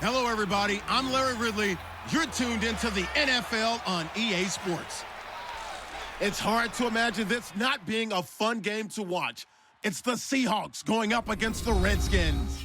Hello, everybody. I'm Larry Ridley. You're tuned into the NFL on EA Sports. It's hard to imagine this not being a fun game to watch. It's the Seahawks going up against the Redskins.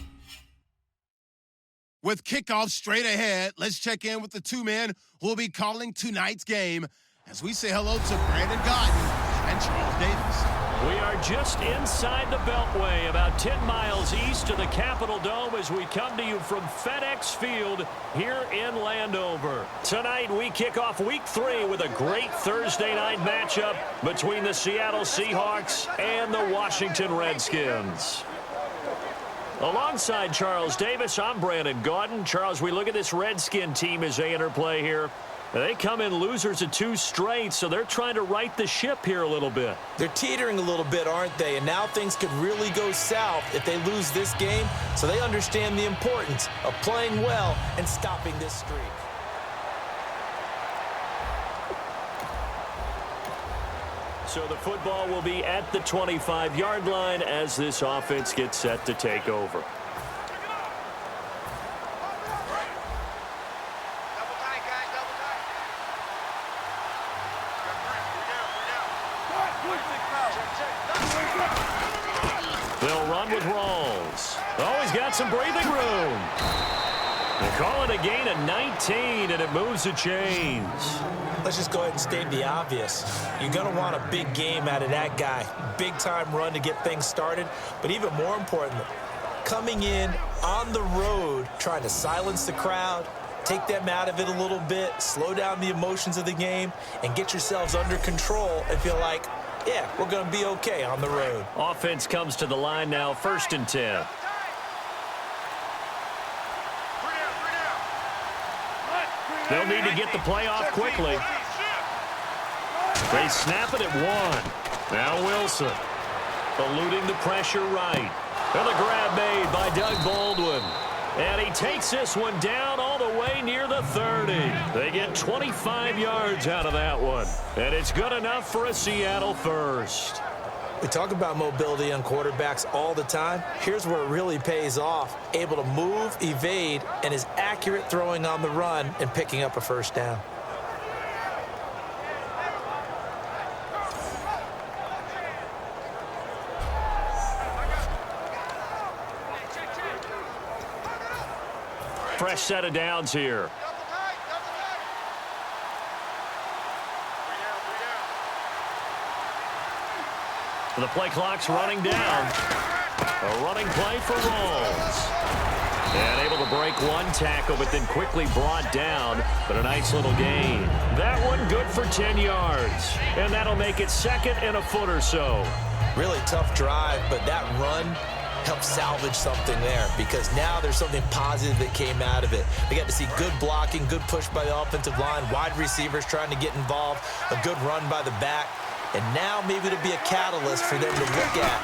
With kickoff straight ahead, let's check in with the two men who will be calling tonight's game as we say hello to Brandon Gaudin and Charles Davis. We are just inside the Beltway, about 10 miles east of the Capitol Dome as we come to you from FedEx Field here in Landover. Tonight we kick off Week 3 with a great Thursday night matchup between the Seattle Seahawks and the Washington Redskins. Alongside Charles Davis, I'm Brandon Gaudin. Charles, we look at this Redskin team as they interplay here. They come in losers of 2 straight, so they're trying to right the ship here a little bit. They're teetering a little bit, aren't they? And now things could really go south if they lose this game, so they understand the importance of playing well and stopping this streak. So the football will be at the 25-yard line as this offense gets set to take over. They'll run with Rawls. Oh, he's got some breathing room. They call it a gain of 19, and it moves the chains. Let's just go ahead and state the obvious. You're going to want a big game out of that guy. Big-time run to get things started. But even more importantly, coming in on the road, trying to silence the crowd, take them out of it a little bit, slow down the emotions of the game, and get yourselves under control and feel like, yeah, we're going to be okay on the road. Offense comes to the line now, 1st and 10. They'll need to get the play off quickly. They snap it at 1. Now Wilson. Eluding the pressure right. And the grab made by Doug Baldwin. And he takes this one down all the way near the 30. They get 25 yards out of that one. And it's good enough for a Seattle first. We talk about mobility on quarterbacks all the time. Here's where it really pays off. Able to move, evade, and is accurate throwing on the run and picking up a first down. Fresh set of downs here. The play clock's running down. A running play for Rawls. And able to break one tackle, but then quickly brought down. But a nice little gain. That one good for 10 yards. And that'll make it 2nd and a foot or so. Really tough drive, but that run helped salvage something there because now there's something positive that came out of it. They got to see good blocking, good push by the offensive line, wide receivers trying to get involved, a good run by the back. And now maybe it'll be a catalyst for them to look at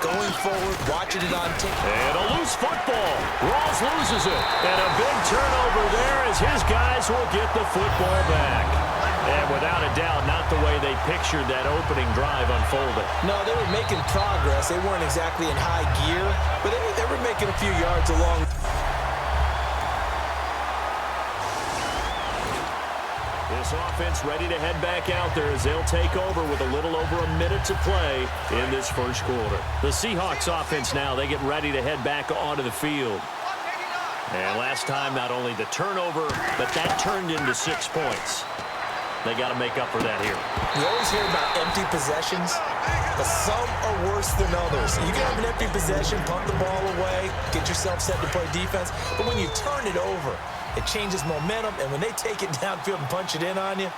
going forward, watching it on tape. And a loose football. Rawls loses it. And a big turnover there as his guys will get the football back. And without a doubt, not the way they pictured that opening drive unfolded. No, they were making progress. They weren't exactly in high gear, but they were making a few yards along. This offense ready to head back out there as they'll take over with a little over a minute to play in this first quarter. The Seahawks offense now, they get ready to head back onto the field. And last time, not only the turnover, but that turned into 6 points. They got to make up for that here. We always hear about empty possessions, but some are worse than others. You can have an empty possession, punt the ball away, get yourself set to play defense, but when you turn it over, it changes momentum, and when they take it downfield and punch it in on you,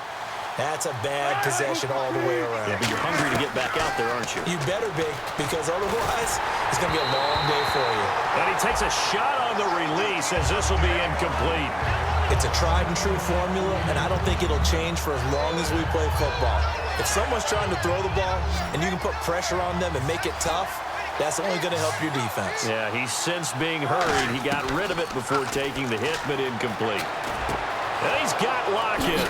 that's a bad possession all the way around. Yeah, but you're hungry to get back out there, aren't you? You better be, because otherwise it's going to be a long day for you. And he takes a shot on the release as this will be incomplete. It's a tried-and-true formula, and I don't think it'll change for as long as we play football. If someone's trying to throw the ball and you can put pressure on them and make it tough, that's only going to help your defense. Yeah, he's since being hurried. He got rid of it before taking the hit, but incomplete. And he's got Lockett.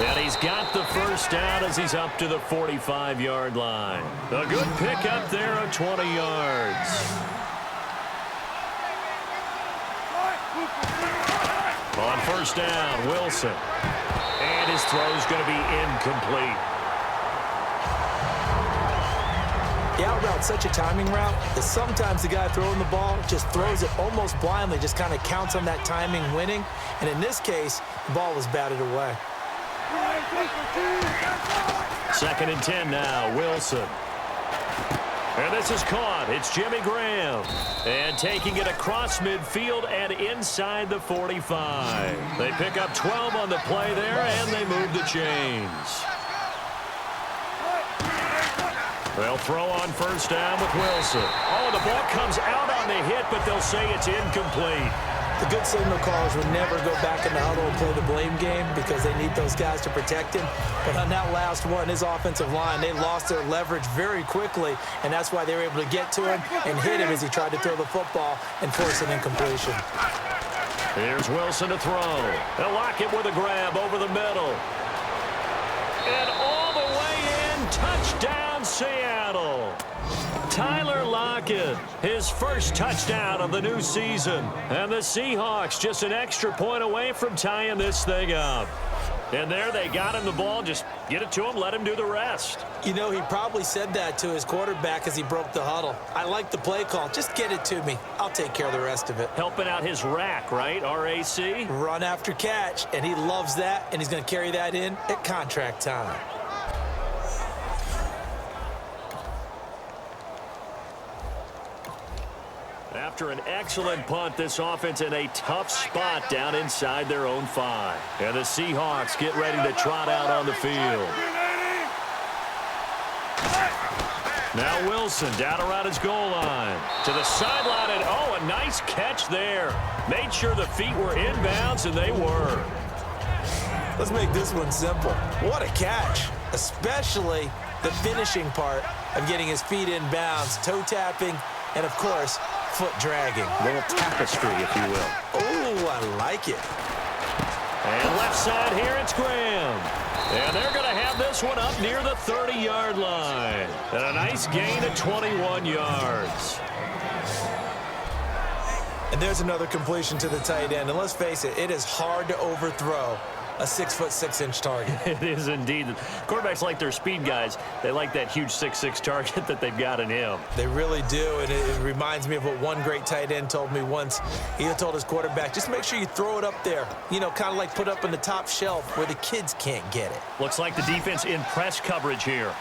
And he's got the first down as he's up to the 45-yard line. A good pickup there of 20 yards. On first down, Wilson. And his throw's going to be incomplete. The out route's such a timing route that sometimes the guy throwing the ball just throws it almost blindly, just kind of counts on that timing winning. And in this case, the ball was batted away. 2nd and 10 now, Wilson. And this is caught. It's Jimmy Graham. And taking it across midfield and inside the 45. They pick up 12 on the play there, and they move the chains. They'll throw on first down with Wilson. Oh, the ball comes out on the hit, but they'll say it's incomplete. The good signal callers would never go back in the huddle and play the blame game because they need those guys to protect him. But on that last one, his offensive line, they lost their leverage very quickly, and that's why they were able to get to him and hit him as he tried to throw the football and force an incompletion. Here's Wilson to throw. They'll lock it with a grab over the middle. And all the way in, touchdown Seattle. Tyler Lockett, his first touchdown of the new season. And the Seahawks just an extra point away from tying this thing up. And there they got him the ball. Just get it to him, let him do the rest. You know, he probably said that to his quarterback as he broke the huddle. I like the play call. Just get it to me. I'll take care of the rest of it. Helping out his rack, right? R-A-C? Run after catch. And he loves that, and he's going to carry that in at contract time. After an excellent punt, this offense in a tough spot down inside their own 5. And the Seahawks get ready to trot out on the field. Now Wilson down around his goal line. To the sideline, and oh, a nice catch there. Made sure the feet were inbounds, and they were. Let's make this one simple. What a catch, especially the finishing part of getting his feet inbounds, toe tapping, and of course, foot dragging. A little tapestry, if you will. Oh, I like it. And left side here, it's Graham. And they're going to have this one up near the 30-yard line. And a nice gain of 21 yards. And there's another completion to the tight end. And let's face it, it is hard to overthrow a 6'6" target. It is indeed. Quarterbacks like their speed guys. They like that huge 6'6" target that they've got in him. They really do, and it reminds me of what one great tight end told me once. He told his quarterback, just make sure you throw it up there. You know, kind of like put up on the top shelf where the kids can't get it. Looks like the defense in press coverage here.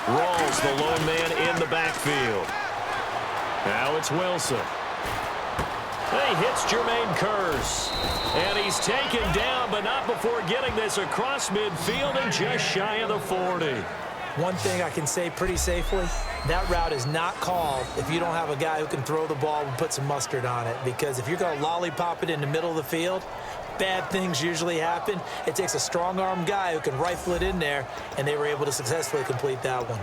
Rawls, the lone man in the backfield. Now it's Wilson. He hits Jermaine Kearse. And he's taken down, but not before getting this across midfield and just shy of the 40. One thing I can say pretty safely, that route is not called if you don't have a guy who can throw the ball and put some mustard on it. Because if you're going to lollipop it in the middle of the field, bad things usually happen. It takes a strong-arm guy who can rifle it in there, and they were able to successfully complete that one.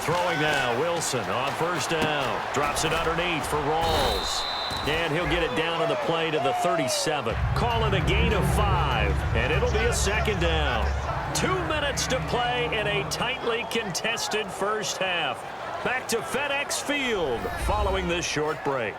Throwing now, Wilson on first down. Drops it underneath for Rawls. And he'll get it down on the play to the 37. Call it a gain of 5, and it'll be a second down. 2 minutes to play in a tightly contested first half. Back to FedEx Field following this short break.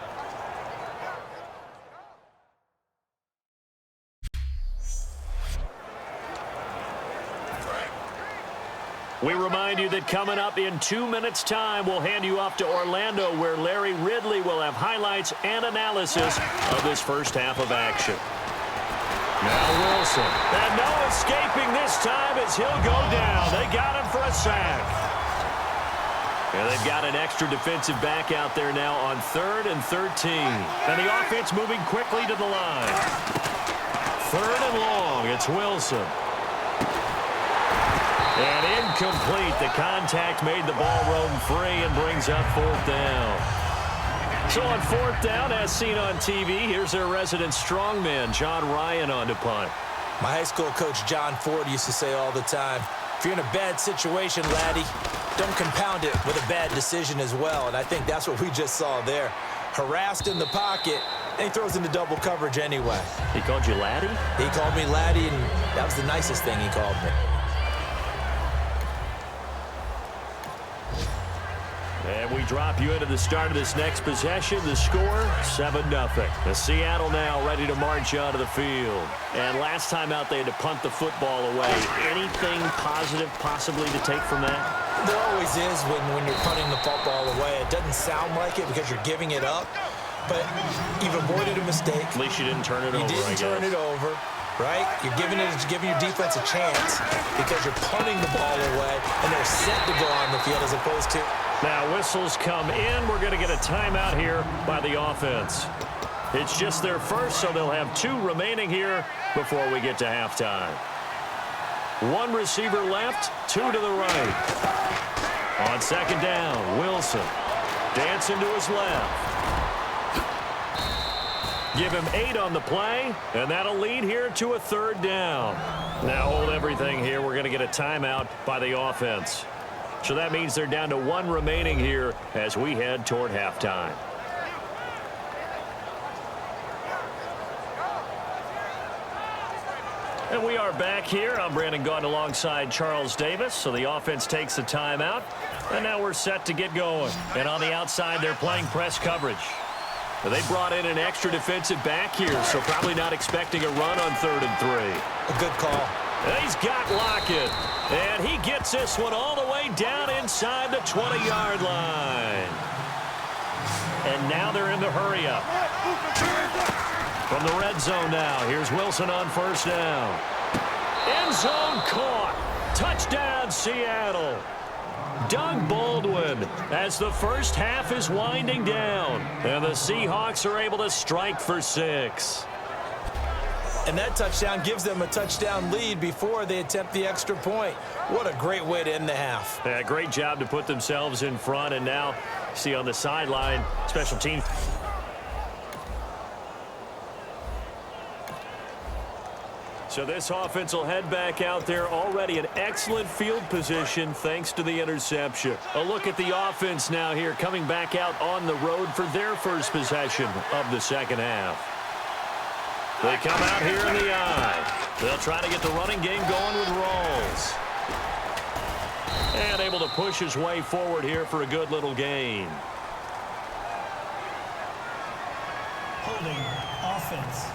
We remind you that coming up in 2 minutes' time, we'll hand you off to Orlando, where Larry Ridley will have highlights and analysis of this first half of action. Now Wilson. And no escaping this time as he'll go down. They got him for a sack. And they've got an extra defensive back out there now on 3rd and 13. And the offense moving quickly to the line. 3rd and long. It's Wilson. And incomplete. The contact made the ball roam free and brings up 4th down. So on 4th down, as seen on TV, here's their resident strongman, John Ryan, on to punt. My high school coach, John Ford, used to say all the time, if you're in a bad situation, laddie, don't compound it with a bad decision as well. And I think that's what we just saw there. Harassed in the pocket, and he throws into double coverage anyway. He called you laddie? He called me laddie, and that was the nicest thing he called me. And we drop you into the start of this next possession. The score, 7-0. The Seattle now ready to march onto the field. And last time out, they had to punt the football away. Anything positive possibly to take from that? There always is when you're punting the football away. It doesn't sound like it because you're giving it up, but you've avoided a mistake. At least you didn't turn it over, You didn't turn it over, right? You're giving your defense a chance because you're punting the ball away, and they're set to go on the field as opposed to... Now whistles come in. We're going to get a timeout here by the offense. It's just their first, so they'll have 2 remaining here before we get to halftime. 1 receiver left, 2 to the right. On second down, Wilson dancing to his left. Give him 8 on the play, and that'll lead here to a 3rd down. Now hold everything here. We're going to get a timeout by the offense. So that means they're down to 1 remaining here as we head toward halftime. And we are back here. I'm Brandon Gaudin alongside Charles Davis. So the offense takes the timeout. And now we're set to get going. And on the outside, they're playing press coverage. They brought in an extra defensive back here, so probably not expecting a run on 3rd and 3. A good call. And he's got Lockett. And he gets this one all the way down inside the 20-yard line. And now they're in the hurry-up. From the red zone now, here's Wilson on 1st down. End zone caught. Touchdown, Seattle. Doug Baldwin as the first half is winding down. And the Seahawks are able to strike for 6. And that touchdown gives them a touchdown lead before they attempt the extra point. What a great way to end the half. Yeah, great job to put themselves in front. And now, see on the sideline, special teams. So this offense will head back out there, already in excellent field position thanks to the interception. A look at the offense now here, coming back out on the road for their first possession of the second half. They come out here in the eye. They'll try to get the running game going with Rawls. And able to push his way forward here for a good little gain. Holding offense.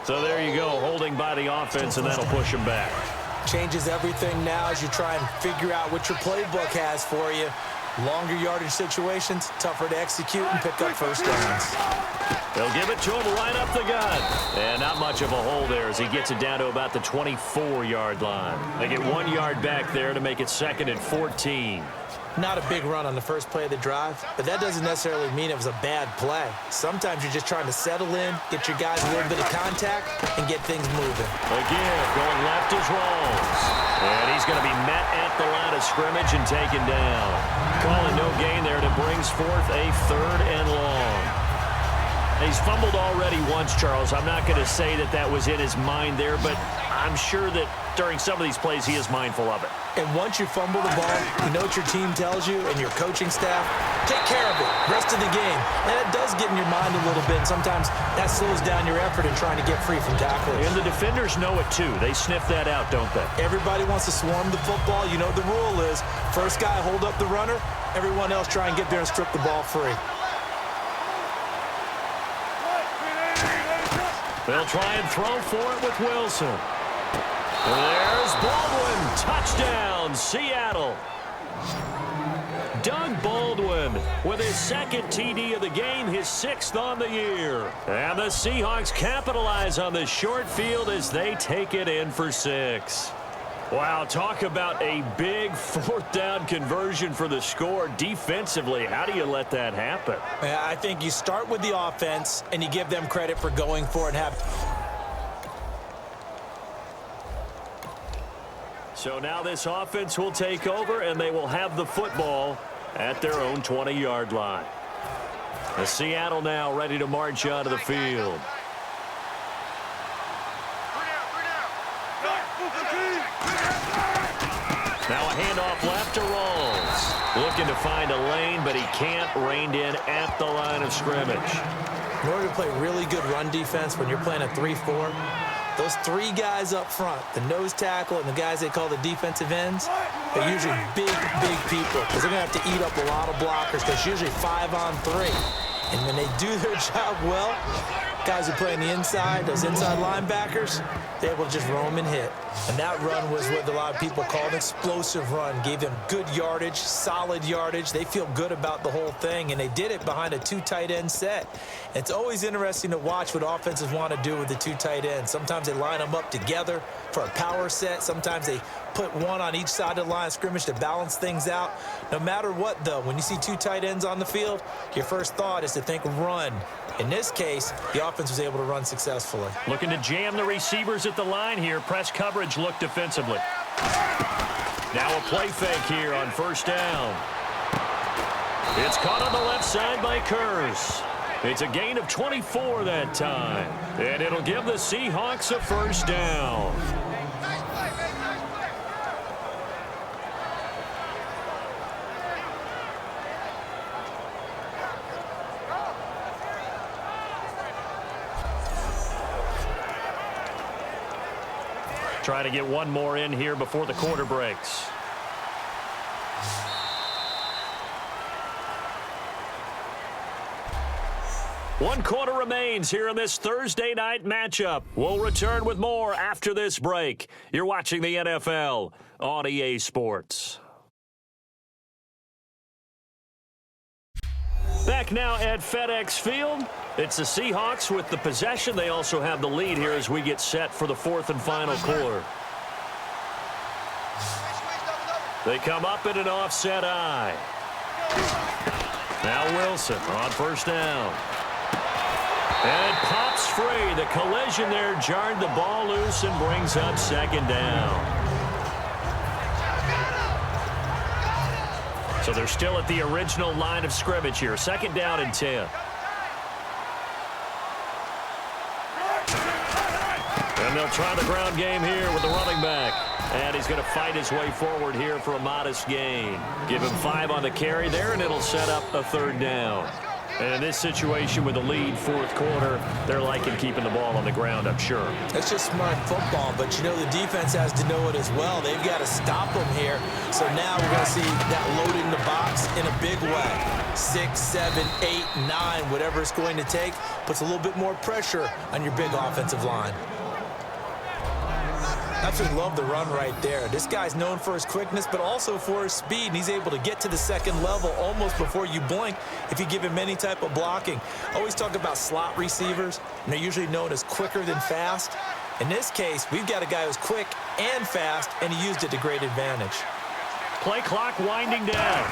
So there you go, holding by the offense, and that'll push him back. Changes everything now as you try and figure out what your playbook has for you. Longer yardage situations, tougher to execute and pick up first downs. They'll give it to him right up the gut. And not much of a hole there as he gets it down to about the 24-yard line. They get 1 yard back there to make it 2nd and 14. Not a big run on the first play of the drive, but that doesn't necessarily mean it was a bad play. Sometimes you're just trying to settle in, get your guys a little bit of contact, and get things moving. Again, going left is Rawls. And he's going to be met at the line of scrimmage and taken down. Calling no gain there, and it brings forth a 3rd and long. He's fumbled already once, Charles. I'm not going to say that that was in his mind there, but I'm sure that during some of these plays he is mindful of it. And once you fumble the ball, you know what your team tells you and your coaching staff? Take care of it. Rest of the game. And that does get in your mind a little bit, and sometimes that slows down your effort in trying to get free from tackles. And the defenders know it too. They sniff that out, don't they? Everybody wants to swarm the football. You know the rule is first guy hold up the runner, everyone else try and get there and strip the ball free. They'll try and throw for it with Wilson. There's Baldwin. Touchdown, Seattle. Doug Baldwin with his 2nd TD of the game, his 6th on the year. And the Seahawks capitalize on the short field as they take it in for 6. Wow, talk about a big 4th down conversion for the score. Defensively, how do you let that happen? I think you start with the offense and you give them credit for going for it and have. So now this offense will take over, and they will have the football at their own 20-yard line. The Seattle now ready to march onto the field. Now a handoff left to Rawls. Looking to find a lane, but he can't. Reined in at the line of scrimmage. In order to play really good run defense when you're playing a 3-4, those three guys up front, the nose tackle and the guys they call the defensive ends, they're usually big people because they're going to have to eat up a lot of blockers because usually 5-on-3. And when they do their job well, guys who play on the inside, those inside linebackers, they're able to just roam and hit. And that run was what a lot of people call an explosive run. Gave them good yardage, solid yardage. They feel good about the whole thing, and they did it behind a 2 tight end set. And it's always interesting to watch what offenses want to do with the 2 tight ends. Sometimes they line them up together for a power set. Sometimes they put one on each side of the line of scrimmage to balance things out. No matter what, though, when you see 2 tight ends on the field, your first thought is to think run. In this case, the offense was able to run successfully. Looking to jam the receivers at the line here. Press coverage look defensively. Now a play fake here on first down. It's caught on the left side by Kurz. It's a gain of 24 that time. And it'll give the Seahawks a first down. Try to get one more in here before the quarter breaks. One quarter remains here in this Thursday night matchup. We'll return with more after this break. You're watching the NFL on EA Sports. Back now at FedEx Field. It's the Seahawks with the possession. They also have the lead here as we get set for the fourth and final quarter. They come up in an offset eye. Now Wilson on first down. And it pops free. The collision there jarred the ball loose and brings up second down. So they're still at the original line of scrimmage here. Second down and 10. And they'll try the ground game here with the running back. And he's going to fight his way forward here for a modest gain. Give him 5 on the carry there, and it'll set up a third down. And in this situation with the lead fourth quarter, they're liking keeping the ball on the ground, I'm sure. That's just smart football, but you know the defense has to know it as well. They've got to stop them here. So now we're going to see that load in the box in a big way. 6, 7, 8, 9, whatever it's going to take, puts a little bit more pressure on your big offensive line. Absolutely love the run right there. This guy's known for his quickness, but also for his speed, and he's able to get to the second level almost before you blink if you give him any type of blocking. I always talk about slot receivers, and they're usually known as quicker than fast. In this case, we've got a guy who's quick and fast, and he used it to great advantage. Play clock winding down.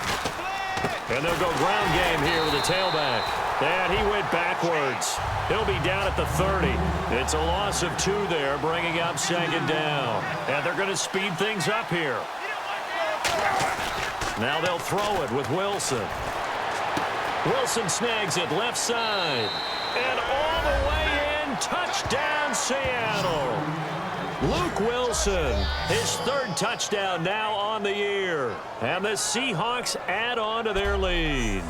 And they'll go ground game here with the tailback. And he went backwards. He'll be down at the 30. It's a loss of 2 there, bringing up second down. And they're going to speed things up here. Now they'll throw it with Wilson. Wilson snags it left side. And all the way in, touchdown Seattle. Luke Wilson, his 3rd touchdown now on the year. And the Seahawks add on to their lead.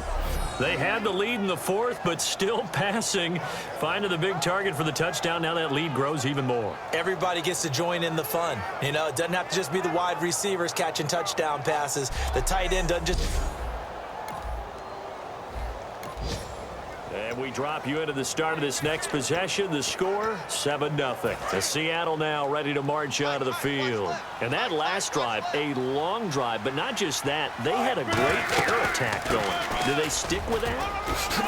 They had the lead in the 4th, but still passing. Finding the big target for the touchdown. Now that lead grows even more. Everybody gets to join in the fun. You know, it doesn't have to just be the wide receivers catching touchdown passes. The tight end doesn't just... And we drop you into the start of this next possession. The score, 7-0. The Seattle now ready to march out of the field. And that last drive, a long drive, but not just that. They had a great air attack going. Do they stick with that?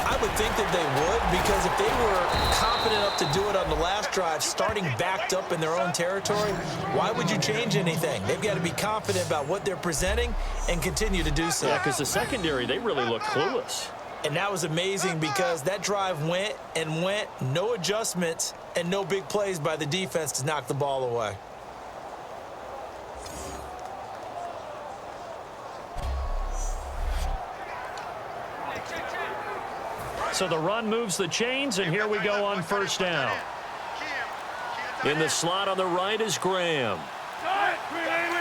I would think that they would, because if they were confident enough to do it on the last drive, starting backed up in their own territory, why would you change anything? They've got to be confident about what they're presenting and continue to do so. Yeah, because the secondary, they really look clueless. And that was amazing because that drive went and went, no adjustments, and no big plays by the defense to knock the ball away. So the run moves the chains, and here we go on first down. In the slot on the right is Graham.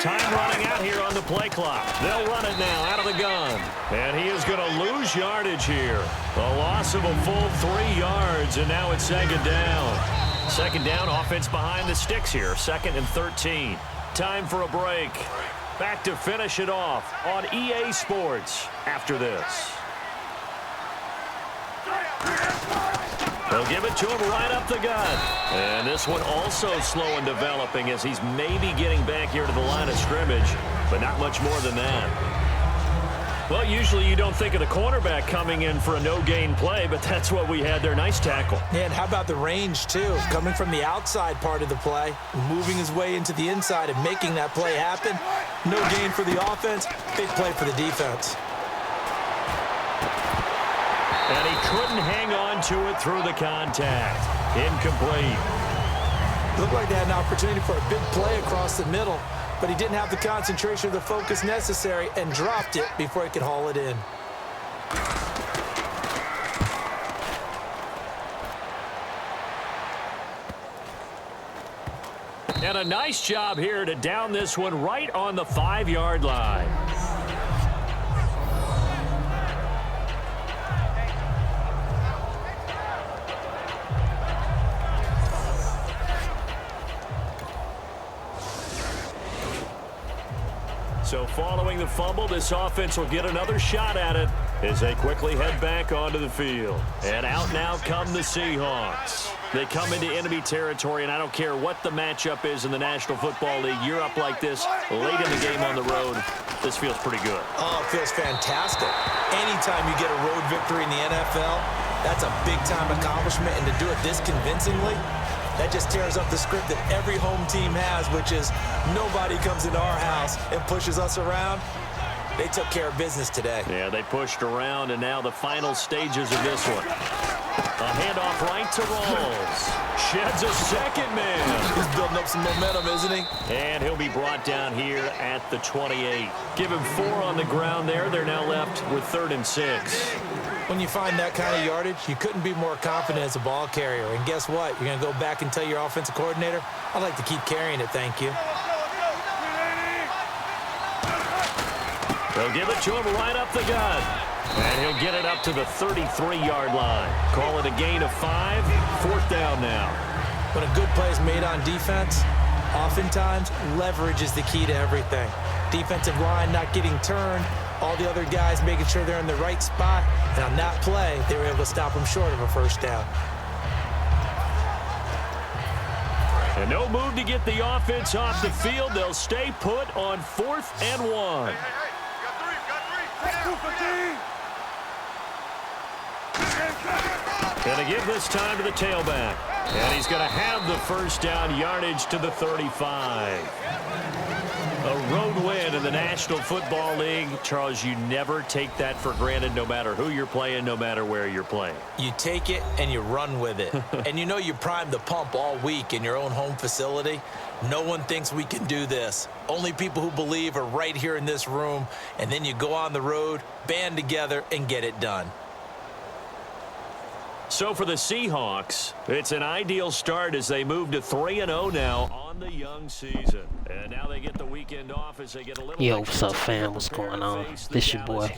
Time running out here on the play clock. They'll run it now out of the gun. And he is going to lose yardage here. A loss of a full 3 yards, and now it's second down. Second down, offense behind the sticks here. 2nd and 13. Time for a break. Back to finish it off on EA Sports after this. They'll give it to him right up the gut. And this one also slow in developing as he's maybe getting back here to the line of scrimmage, but not much more than that. Well, usually you don't think of the cornerback coming in for a no-gain play, but that's what we had there. Nice tackle. Yeah, and how about the range, too? Coming from the outside part of the play, moving his way into the inside and making that play happen. No gain for the offense, big play for the defense. And he couldn't hang on to it through the contact. Incomplete. Looked like they had an opportunity for a big play across the middle, but he didn't have the concentration or the focus necessary and dropped it before he could haul it in. And a nice job here to down this one right on the 5-yard line. So following the fumble, this offense will get another shot at it as they quickly head back onto the field. And out now come the Seahawks. They come into enemy territory, and I don't care what the matchup is in the National Football League. You're up like this late in the game on the road. This feels pretty good. Oh, it feels fantastic. Anytime you get a road victory in the NFL, that's a big-time accomplishment, and to do it this convincingly, that just tears up the script that every home team has, which is nobody comes into our house and pushes us around. They took care of business today. Yeah, they pushed around, and now the final stages of this one. A handoff right to Rawls. Sheds a second man. He's building up some momentum, isn't he? And he'll be brought down here at the 28. Give him 4 on the ground there. They're now left with 3rd and 6. When you find that kind of yardage, you couldn't be more confident as a ball carrier. And guess what? You're going to go back and tell your offensive coordinator, I'd like to keep carrying it, thank you. They'll give it to him right up the gut. And he'll get it up to the 33-yard line. Call it a gain of 5. 4th down now. When a good play is made on defense, oftentimes leverage is the key to everything. Defensive line not getting turned, all the other guys making sure they're in the right spot. And on that play, they were able to stop him short of a 1st down. And no move to get the offense off the field. They'll stay put on 4th and 1. Going to give this time to the tailback. And he's going to have the 1st down yardage to the 35. A road win in the National Football League. Charles, you never take that for granted no matter who you're playing, no matter where you're playing. You take it and you run with it. And you know you primed the pump all week in your own home facility. No one thinks we can do this. Only people who believe are right here in this room. And then you go on the road, band together, and get it done. So for the Seahawks, it's an ideal start as they move to 3-0 now on the young season. And now they get the weekend off as they get a little... Yo, what's up, fam? What's going on? This your boy,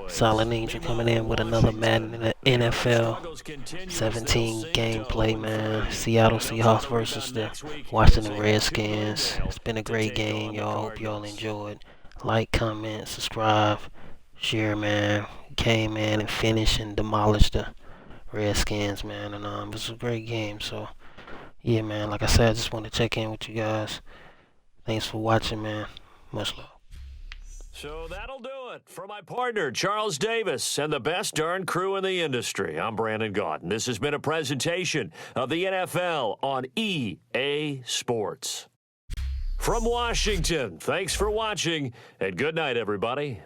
Solid Angel, coming in with another Madden in the NFL 17 gameplay, man. Seattle Seahawks versus the Washington Redskins. It's been a great game, y'all. Hope y'all enjoyed. Like, comment, subscribe, share, man. Came in and finished and demolished the Redskins, man, and it was a great game. So yeah, man, like I said, I just want to check in with you guys. Thanks for watching, man. Much love. So that'll do it for my partner Charles Davis and the best darn crew in the industry. I'm Brandon Gaudin. This has been a presentation of the NFL on EA Sports. From Washington, thanks for watching, and good night, everybody.